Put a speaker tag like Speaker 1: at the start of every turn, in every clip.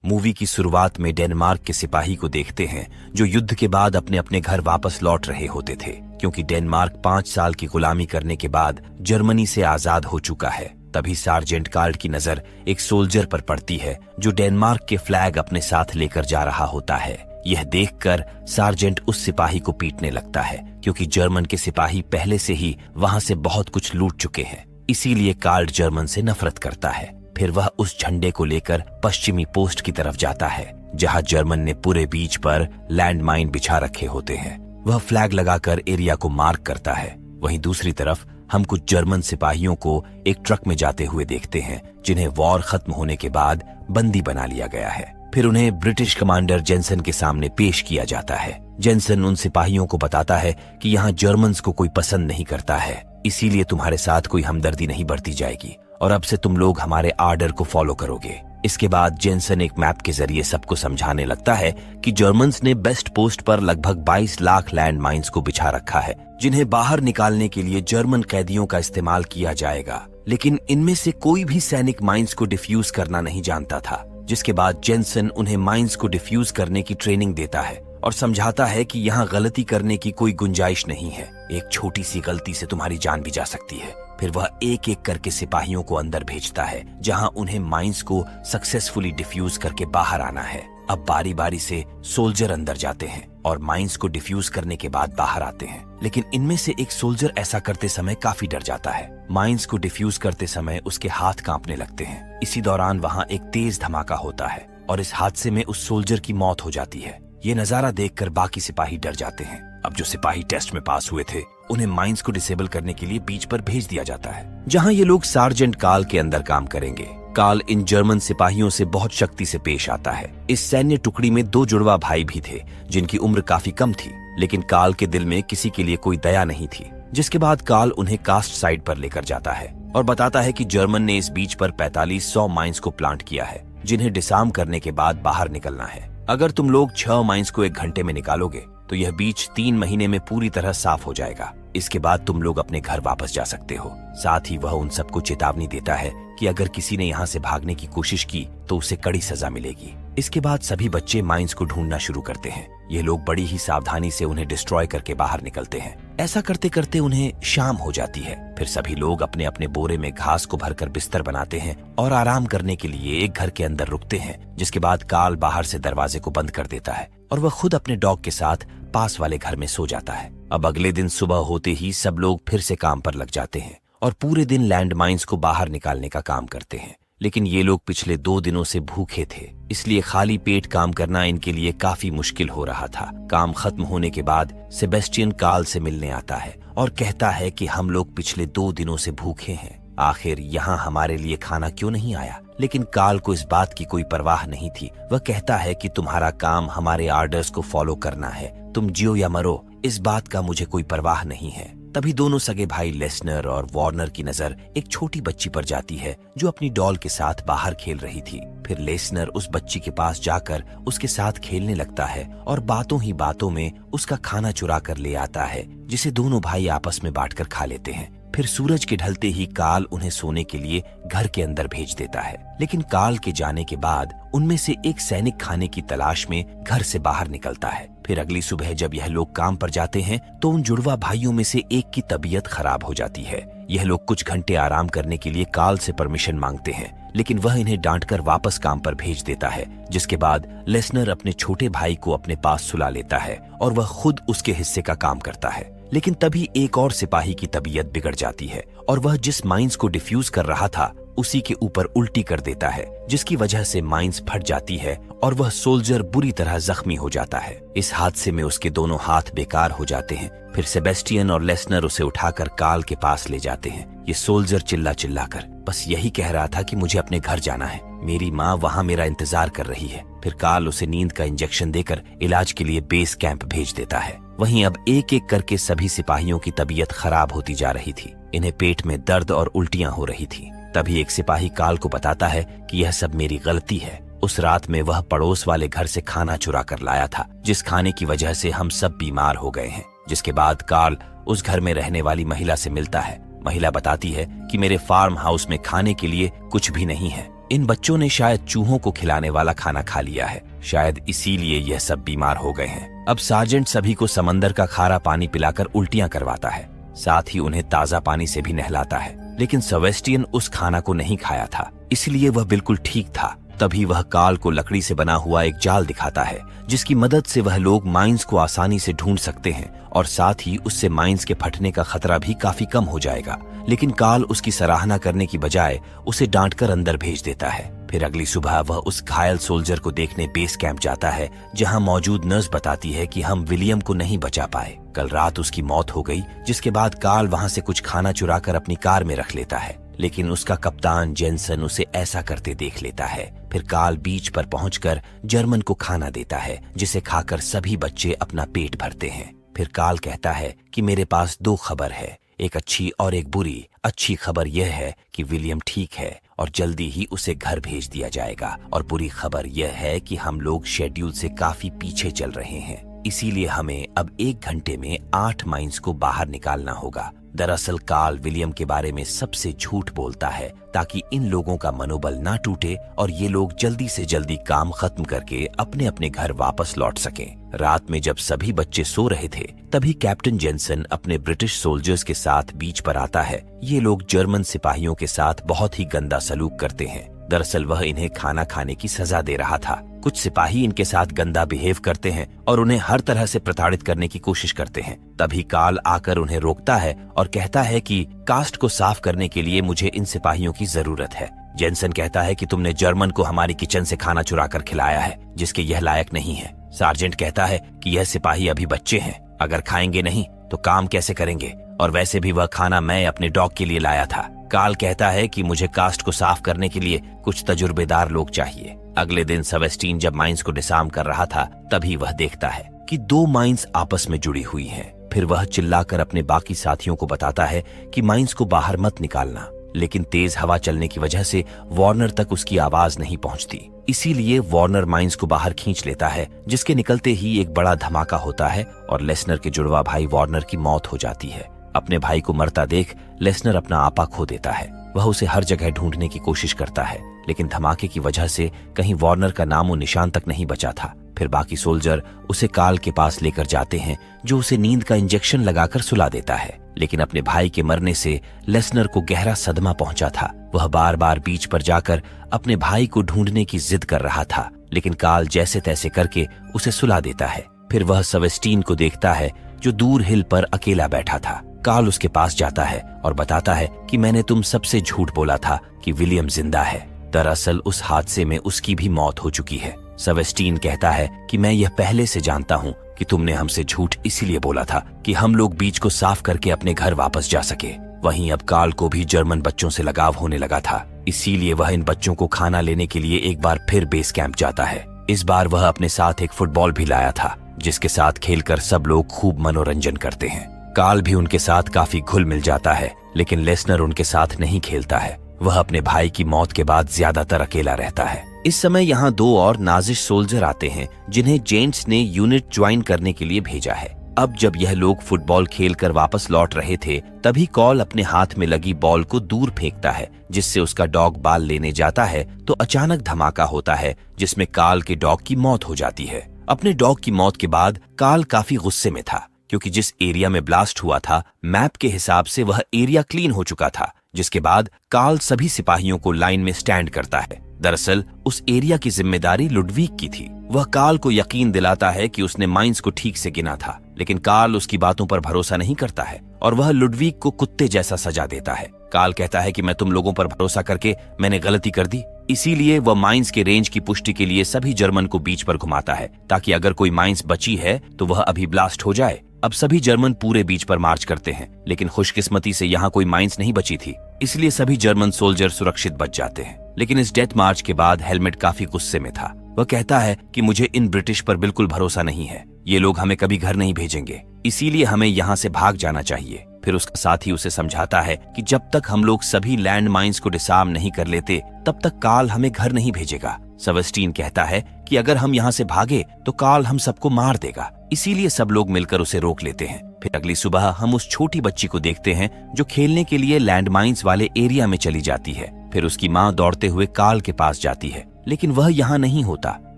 Speaker 1: Movie की शुरुआत में डेनमार्क के सिपाही को देखते हैं जो युद्ध के बाद अपने अपने घर वापस लौट रहे होते थे, क्योंकि डेनमार्क 5 साल की गुलामी करने के बाद जर्मनी से आजाद हो चुका है। तभी सार्जेंट कार्ल की नजर एक सोल्जर पर पड़ती है जो डेनमार्क के फ्लैग अपने साथ लेकर जा रहा होता है। यह देखकर सार्जेंट उस सिपाही को पीटने लगता है, क्योंकि जर्मन के सिपाही पहले से ही वहां से बहुत कुछ लूट चुके हैं। इसीलिए कार्ल जर्मन से नफरत करता है। फिर वह उस झंडे को लेकर पश्चिमी पोस्ट की तरफ जाता है, जहां जर्मन ने पूरे बीच पर लैंडमाइन बिछा रखे होते हैं। वह फ्लैग लगाकर एरिया को मार्क करता है। वहीं दूसरी तरफ हम कुछ जर्मन सिपाहियों को एक ट्रक में जाते हुए देखते हैं, जिन्हें वॉर खत्म होने के बाद बंदी बना लिया गया है। फिर उन्हें ब्रिटिश कमांडर जेनसन के सामने पेश किया जाता है। जेनसन उन सिपाहियों को बताता है कि यहाँ जर्मन्स को कोई पसंद नहीं करता है, इसीलिए तुम्हारे साथ कोई हमदर्दी नहीं बरती जाएगी और अब से तुम लोग हमारे आर्डर को फॉलो करोगे। इसके बाद जेनसन एक मैप के जरिए सबको समझाने लगता है कि जर्मन्स ने बेस्ट पोस्ट पर लगभग 22 लाख लैंड माइन्स को बिछा रखा है, जिन्हें बाहर निकालने के लिए जर्मन कैदियों का इस्तेमाल किया जाएगा। लेकिन इनमें से कोई भी सैनिक माइन्स को डिफ्यूज करना नहीं जानता था। जिसके बाद जेनसन उन्हें माइन्स को डिफ्यूज करने की ट्रेनिंग देता है और समझाता है कि यहाँ गलती करने की कोई गुंजाइश नहीं है। एक छोटी सी गलती से तुम्हारी जान भी जा सकती है। फिर वह एक एक करके सिपाहियों को अंदर भेजता है, जहां उन्हें माइन्स को सक्सेसफुली डिफ्यूज करके बाहर आना है। अब बारी बारी से सोल्जर अंदर जाते हैं और माइन्स को डिफ्यूज करने के बाद बाहर आते हैं। लेकिन इनमें से एक सोल्जर ऐसा करते समय काफी डर जाता है। माइन्स को डिफ्यूज करते समय उसके हाथ कांपने लगते हैं। इसी दौरान वहां एक तेज धमाका होता है और इस हादसे में उस सोल्जर की मौत हो जाती है। ये नजारा देखकर बाकी सिपाही डर जाते हैं। अब जो सिपाही टेस्ट में पास हुए थे, उन्हें माइन्स को डिसेबल करने के लिए बीच पर भेज दिया जाता है, जहां ये लोग सार्जेंट कार्ल के अंदर काम करेंगे। कार्ल इन जर्मन सिपाहियों से बहुत शक्ति से पेश आता है। इस सैन्य टुकड़ी में 2 जुड़वा भाई भी थे, जिनकी उम्र काफी कम थी, लेकिन कार्ल के दिल में किसी के लिए कोई दया नहीं थी। जिसके बाद कार्ल उन्हें कास्ट साइड पर लेकर जाता है और बताता है कि जर्मन ने इस बीच पर 4500 माइन्स को प्लांट किया है, जिन्हें डिसार्म करने के बाद बाहर निकलना है। अगर तुम लोग 6 माइन्स को 1 घंटे में निकालोगे तो यह बीच 3 महीने में पूरी तरह साफ हो जाएगा। इसके बाद तुम लोग अपने घर वापस जा सकते हो। साथ ही वह उन सबको चेतावनी देता है कि अगर किसी ने यहाँ से भागने की कोशिश की तो उसे कड़ी सजा मिलेगी। इसके बाद सभी बच्चे माइन्स को ढूंढना शुरू करते हैं। ये लोग बड़ी ही सावधानी से उन्हें डिस्ट्रॉय करके बाहर निकलते हैं। ऐसा करते करते उन्हें शाम हो जाती है। फिर सभी लोग अपने अपने बोरे में घास को भरकर बिस्तर बनाते हैं और आराम करने के लिए एक घर के अंदर रुकते हैं। जिसके बाद कार्ल बाहर से दरवाजे को बंद कर देता है और वह खुद अपने डॉग के साथ पास वाले घर में सो जाता है। अब अगले दिन सुबह होते ही सब लोग फिर से काम पर लग जाते हैं और पूरे दिन लैंड माइन्स को बाहर निकालने का काम करते हैं। लेकिन ये लोग पिछले 2 दिनों से भूखे थे, इसलिए खाली पेट काम करना इनके लिए काफी मुश्किल हो रहा था। काम खत्म होने के बाद सेबेस्टियन कार्ल से मिलने आता है और कहता है कि हम लोग पिछले 2 दिनों से भूखे हैं, आखिर यहाँ हमारे लिए खाना क्यों नहीं आया। लेकिन कार्ल को इस बात की कोई परवाह नहीं थी। वह कहता है कि तुम्हारा काम हमारे आर्डर्स को फॉलो करना है, तुम जियो या मरो, इस बात का मुझे कोई परवाह नहीं है। तभी दोनों सगे भाई लेसनर और वार्नर की नजर एक छोटी बच्ची पर जाती है जो अपनी डॉल के साथ बाहर खेल रही थी। फिर लेसनर उस बच्ची के पास जाकर उसके साथ खेलने लगता है और बातों ही बातों में उसका खाना चुरा कर ले आता है, जिसे दोनों भाई आपस में बांटकर खा लेते हैं। फिर सूरज के ढलते ही कार्ल उन्हें सोने के लिए घर के अंदर भेज देता है। लेकिन कार्ल के जाने के बाद उनमें से एक सैनिक खाने की तलाश में घर से बाहर निकलता है। फिर अगली सुबह जब यह लोग काम पर जाते हैं तो उन जुड़वा भाइयों में से एक की तबीयत खराब हो जाती है। यह लोग कुछ घंटे आराम करने के लिए कार्ल से परमिशन मांगते हैं, लेकिन वह इन्हें डांटकर वापस काम पर भेज देता है। जिसके बाद लेसनर अपने छोटे भाई को अपने पास सुला लेता है और वह खुद उसके हिस्से का काम करता है। लेकिन तभी एक और सिपाही की तबीयत बिगड़ जाती है और वह जिस माइन्स को डिफ्यूज कर रहा था उसी के ऊपर उल्टी कर देता है, जिसकी वजह से माइन्स फट जाती है और वह सोल्जर बुरी तरह जख्मी हो जाता है। इस हादसे में उसके दोनों हाथ बेकार हो जाते हैं। फिर सेबेस्टियन और लेसनर उसे उठाकर कार्ल के पास ले जाते हैं। ये सोल्जर चिल्ला चिल्लाकर बस यही कह रहा था कि मुझे अपने घर जाना है, मेरी माँ वहाँ मेरा इंतजार कर रही है। फिर कार्ल उसे नींद का इंजेक्शन देकर इलाज के लिए बेस कैंप भेज देता है। वहीं अब एक एक करके सभी सिपाहियों की तबीयत खराब होती जा रही थी। इन्हें पेट में दर्द और उल्टियां हो रही थी। तभी एक सिपाही कार्ल को बताता है कि यह सब मेरी गलती है। उस रात में वह पड़ोस वाले घर से खाना चुरा कर लाया था, जिस खाने की वजह से हम सब बीमार हो गए हैं। जिसके बाद कार्ल उस घर में रहने वाली महिला से मिलता है। महिला बताती है कि मेरे फार्म हाउस में खाने के लिए कुछ भी नहीं है, इन बच्चों ने शायद चूहों को खिलाने वाला खाना खा लिया है, शायद इसीलिए यह सब बीमार हो गए हैं। अब सार्जेंट सभी को समंदर का खारा पानी पिलाकर उल्टियां करवाता है, साथ ही उन्हें ताजा पानी से भी नहलाता है। लेकिन सेबेस्टियन उस खाना को नहीं खाया था, इसलिए वह बिल्कुल ठीक था। तभी वह कार्ल को लकड़ी से बना हुआ एक जाल दिखाता है, जिसकी मदद से वह लोग माइंस को आसानी से ढूंढ सकते हैं और साथ ही उससे माइंस के फटने का खतरा भी काफी कम हो जाएगा। लेकिन कार्ल उसकी सराहना करने की बजाय उसे डांटकर अंदर भेज देता है। फिर अगली सुबह वह उस घायल सोल्जर को देखने बेस कैंप जाता है, जहां मौजूद नर्स बताती है कि हम विलियम को नहीं बचा पाए। कल रात उसकी मौत हो गई, जिसके बाद कार्ल वहां से कुछ खाना चुराकर अपनी कार में रख लेता है। लेकिन उसका कप्तान जेनसन उसे ऐसा करते देख लेता है। फिर कार्ल बीच पर पहुंचकर जर्मन को खाना देता है, जिसे खाकर सभी बच्चे अपना पेट भरते हैं। फिर कार्ल कहता है कि मेरे पास दो खबर है, एक अच्छी और एक बुरी। अच्छी खबर यह है कि विलियम ठीक है और जल्दी ही उसे घर भेज दिया जाएगा, और बुरी खबर यह है कि हम लोग शेड्यूल से काफी पीछे चल रहे हैं, इसीलिए हमें अब 1 घंटे में 8 माइंस को बाहर निकालना होगा। दरअसल कार्ल विलियम के बारे में सबसे झूठ बोलता है ताकि इन लोगों का मनोबल ना टूटे और ये लोग जल्दी से जल्दी काम खत्म करके अपने अपने घर वापस लौट सकें। रात में जब सभी बच्चे सो रहे थे, तभी कैप्टन जेनसन अपने ब्रिटिश सोल्जर्स के साथ बीच पर आता है। ये लोग जर्मन सिपाहियों के साथ बहुत ही गंदा सलूक करते हैं। दरअसल वह इन्हें खाना खाने की सजा दे रहा था। कुछ सिपाही इनके साथ गंदा बिहेव करते हैं और उन्हें हर तरह से प्रताड़ित करने की कोशिश करते हैं। तभी कार्ल आकर उन्हें रोकता है और कहता है कि कास्ट को साफ करने के लिए मुझे इन सिपाहियों की जरूरत है। जेनसन कहता है कि तुमने जर्मन को हमारी किचन से खाना चुरा कर खिलाया है, जिसके यह लायक नहीं है। सार्जेंट कहता है कि यह सिपाही अभी बच्चे हैं, अगर खाएंगे नहीं तो काम कैसे करेंगे, और वैसे भी वह खाना मैं अपने डॉग के लिए लाया था। कार्ल कहता है कि मुझे कास्ट को साफ करने के लिए कुछ तजुर्बेदार लोग चाहिए। अगले दिन सेबेस्टियन जब माइंस को डिसार्म कर रहा था, तभी वह देखता है कि 2 माइंस आपस में जुड़ी हुई हैं। फिर वह चिल्लाकर अपने बाकी साथियों को बताता है कि माइंस को बाहर मत निकालना, लेकिन तेज हवा चलने की वजह से वार्नर तक उसकी आवाज नहीं पहुंचती। इसीलिए वार्नर माइंस को बाहर खींच लेता है, जिसके निकलते ही एक बड़ा धमाका होता है और लेसनर के जुड़वा भाई वार्नर की मौत हो जाती है। अपने भाई को मरता देख लेसनर अपना आपा खो देता है। वह उसे हर जगह ढूंढने की कोशिश करता है, लेकिन धमाके की वजह से कहीं वार्नर का नामो निशान तक नहीं बचा था। फिर बाकी सोल्जर उसे कार्ल के पास लेकर जाते हैं, जो उसे नींद का इंजेक्शन लगाकर सुला देता है। लेकिन अपने भाई के मरने से लेसनर को गहरा सदमा पहुंचा था। वह बार बार बीच पर जाकर अपने भाई को ढूंढने की जिद कर रहा था, लेकिन कार्ल जैसे तैसे करके उसे सुला देता है। फिर वह सेबेस्टियन को देखता है, जो दूर हिल पर अकेला बैठा था। कार्ल उसके पास जाता है और बताता है कि मैंने तुम सबसे झूठ बोला था कि विलियम जिंदा है। दरअसल उस हादसे में उसकी भी मौत हो चुकी है। सेबेस्टियन कहता है कि मैं यह पहले से जानता हूँ कि तुमने हमसे झूठ इसीलिए बोला था कि हम लोग बीच को साफ करके अपने घर वापस जा सके। वहीं अब कार्ल को भी जर्मन बच्चों से लगाव होने लगा था, इसीलिए वह इन बच्चों को खाना लेने के लिए एक बार फिर बेस कैंप जाता है। इस बार वह अपने साथ एक फुटबॉल भी लाया था, जिसके साथ खेलकर सब लोग खूब मनोरंजन करते हैं। कार्ल भी उनके साथ काफी घुल मिल जाता है, लेकिन लेसनर उनके साथ नहीं खेलता है। वह अपने भाई की मौत के बाद ज्यादातर अकेला रहता है। इस समय यहाँ 2 और नाजिश सोल्जर आते हैं, जिन्हें जेंट्स ने यूनिट ज्वाइन करने के लिए भेजा है। अब जब यह लोग फुटबॉल खेलकर वापस लौट रहे थे, तभी कॉल अपने हाथ में लगी बॉल को दूर फेंकता है, जिससे उसका डॉग बाल लेने जाता है तो अचानक धमाका होता है, जिसमें कार्ल के डॉग की मौत हो जाती है। अपने डॉग की मौत के बाद कार्ल काफी गुस्से में था, क्योंकि जिस एरिया में ब्लास्ट हुआ था, मैप के हिसाब से वह एरिया क्लीन हो चुका था। जिसके बाद कार्ल सभी सिपाहियों को लाइन में स्टैंड करता है। दरअसल उस एरिया की जिम्मेदारी लुडविग की थी। वह कार्ल को यकीन दिलाता है कि उसने माइंस को ठीक से गिना था, लेकिन कार्ल उसकी बातों पर भरोसा नहीं करता है और वह लुडविग को कुत्ते जैसा सजा देता है। कार्ल कहता है कि मैं तुम लोगों पर भरोसा करके मैंने गलती कर दी। इसीलिए वह माइंस के रेंज की पुष्टि के लिए सभी जर्मन को बीच पर घुमाता है, ताकि अगर कोई माइंस बची है तो वह अभी ब्लास्ट हो जाए। अब सभी जर्मन पूरे बीच पर मार्च करते हैं, लेकिन खुशकिस्मती से यहाँ कोई माइंस नहीं बची थी, इसलिए सभी जर्मन सोल्जर सुरक्षित बच जाते हैं। लेकिन इस डेथ मार्च के बाद हेलमेट काफी गुस्से में था। वह कहता है कि मुझे इन ब्रिटिश पर बिल्कुल भरोसा नहीं है, ये लोग हमें कभी घर नहीं भेजेंगे, इसीलिए हमें यहाँ से भाग जाना चाहिए। फिर उसका साथी उसे समझाता है कि जब तक हम लोग सभी लैंड माइंस को डिसार्म नहीं कर लेते, तब तक कार्ल हमें घर नहीं भेजेगा। सेबेस्टियन कहता है कि अगर हम यहाँ से भागे तो कार्ल हम सबको मार देगा, इसीलिए सब लोग मिलकर उसे रोक लेते हैं। फिर अगली सुबह हम उस छोटी बच्ची को देखते हैं जो खेलने के लिए लैंड माइंस वाले एरिया में चली जाती है। फिर उसकी माँ दौड़ते हुए कार्ल के पास जाती है, लेकिन वह यहाँ नहीं होता।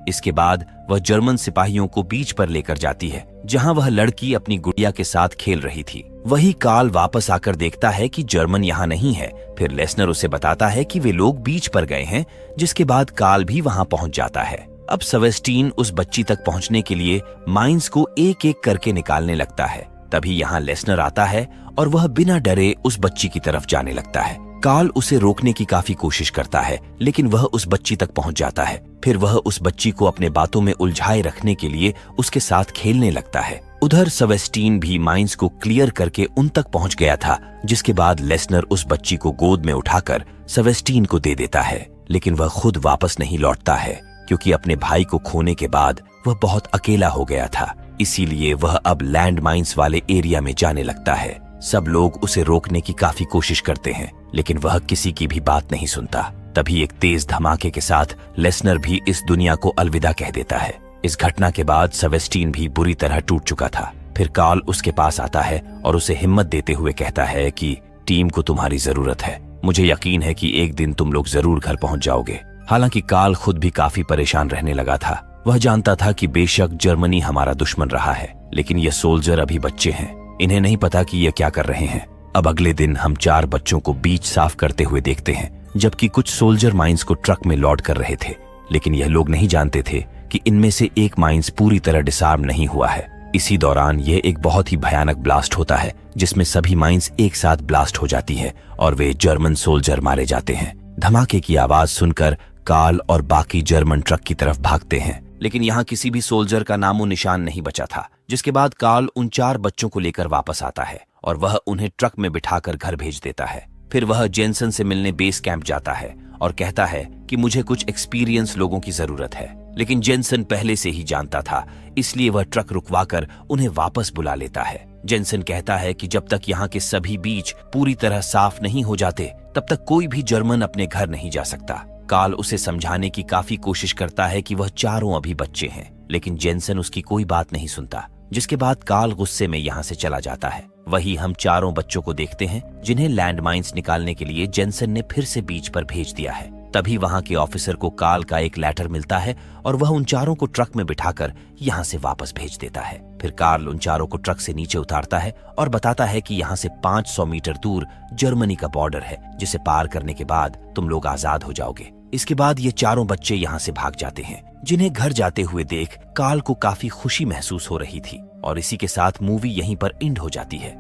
Speaker 1: इसके बाद वह जर्मन सिपाहियों को बीच पर लेकर जाती है, जहाँ वह लड़की अपनी गुड़िया के साथ खेल रही थी। वही कार्ल वापस आकर देखता है कि जर्मन यहाँ नहीं है। फिर लेसनर उसे बताता है कि वे लोग बीच पर गए हैं, जिसके बाद कार्ल भी वहाँ पहुँच जाता है। अब सेबेस्टियन उस बच्ची तक पहुँचने के लिए माइंस को एक एक करके निकालने लगता है। तभी यहाँ लेसनर आता है और वह बिना डरे उस बच्ची की तरफ जाने लगता है। कार्ल उसे रोकने की काफी कोशिश करता है, लेकिन वह उस बच्ची तक पहुंच जाता है। फिर वह उस बच्ची को अपने बातों में उलझाए रखने के लिए उसके साथ खेलने लगता है। उधर सेबेस्टियन भी माइंस को क्लियर करके उन तक पहुंच गया था, जिसके बाद लेसनर उस बच्ची को गोद में उठाकर सेबेस्टियन को दे देता है। लेकिन वह खुद वापस नहीं लौटता है, क्योंकि अपने भाई को खोने के बाद वह बहुत अकेला हो गया था। इसीलिए वह अब लैंड माइंस वाले एरिया में जाने लगता है। सब लोग उसे रोकने की काफी कोशिश करते हैं, लेकिन वह किसी की भी बात नहीं सुनता। तभी एक तेज धमाके के साथ लेसनर भी इस दुनिया को अलविदा कह देता है। इस घटना के बाद सेबेस्टियन भी बुरी तरह टूट चुका था। फिर कार्ल उसके पास आता है और उसे हिम्मत देते हुए कहता है कि टीम को तुम्हारी जरूरत है। मुझे यकीन है कि एक दिन तुम लोग जरूर घर पहुंच जाओगे। हालांकि कार्ल खुद भी काफी परेशान रहने लगा था। वह जानता था कि बेशक जर्मनी हमारा दुश्मन रहा है, लेकिन ये सोल्जर अभी बच्चे हैं। इन्हें नहीं पता कि ये क्या कर रहे हैं। अब अगले दिन हम 4 बच्चों को बीच साफ करते हुए देखते हैं, जबकि कुछ सोल्जर माइंस को ट्रक में लोड कर रहे थे। लेकिन यह लोग नहीं जानते थे कि इनमें से एक माइंस पूरी तरह डिसआर्म नहीं हुआ है। इसी दौरान यह एक बहुत ही भयानक ब्लास्ट होता है, जिसमें सभी माइंस एक साथ ब्लास्ट हो जाती है और वे जर्मन सोल्जर मारे जाते हैं। धमाके की आवाज सुनकर कार्ल और बाकी जर्मन ट्रक की तरफ भागते हैं, लेकिन यहाँ किसी भी सोल्जर का नामो निशान नहीं बचा था। जिसके बाद कार्ल उन 4 बच्चों को लेकर वापस आता है और वह उन्हें ट्रक में बिठाकर घर भेज देता है। फिर वह जेनसन से मिलने बेस कैंप जाता है और कहता है कि मुझे कुछ एक्सपीरियंस लोगों की जरूरत है। लेकिन जेनसन पहले से ही जानता था, इसलिए वह ट्रक रुकवाकर उन्हें वापस बुला लेता है। जेनसन कहता है कि जब तक यहाँ के सभी बीच पूरी तरह साफ नहीं हो जाते, तब तक कोई भी जर्मन अपने घर नहीं जा सकता। कार्ल उसे समझाने की काफी कोशिश करता है कि वह चारों अभी बच्चे हैं, लेकिन जेनसन उसकी कोई बात नहीं सुनता। जिसके बाद कार्ल गुस्से में यहाँ से चला जाता है। वही हम चारों बच्चों को देखते हैं, जिन्हें लैंड माइंस निकालने के लिए जेनसन ने फिर से बीच पर भेज दिया है। तभी वहां के ऑफिसर को कार्ल का एक लेटर मिलता है और वह उन चारों को ट्रक में बिठाकर यहाँ से वापस भेज देता है। फिर कार्ल उन चारों को ट्रक से नीचे उतारता है और बताता है कि यहाँ से 500 मीटर दूर जर्मनी का बॉर्डर है, जिसे पार करने के बाद तुम लोग आजाद हो जाओगे। इसके बाद ये चारों बच्चे यहाँ से भाग जाते हैं, जिन्हें घर जाते हुए देख कार्ल को काफी खुशी महसूस हो रही थी। और इसी के साथ मूवी यहीं पर एंड हो जाती है।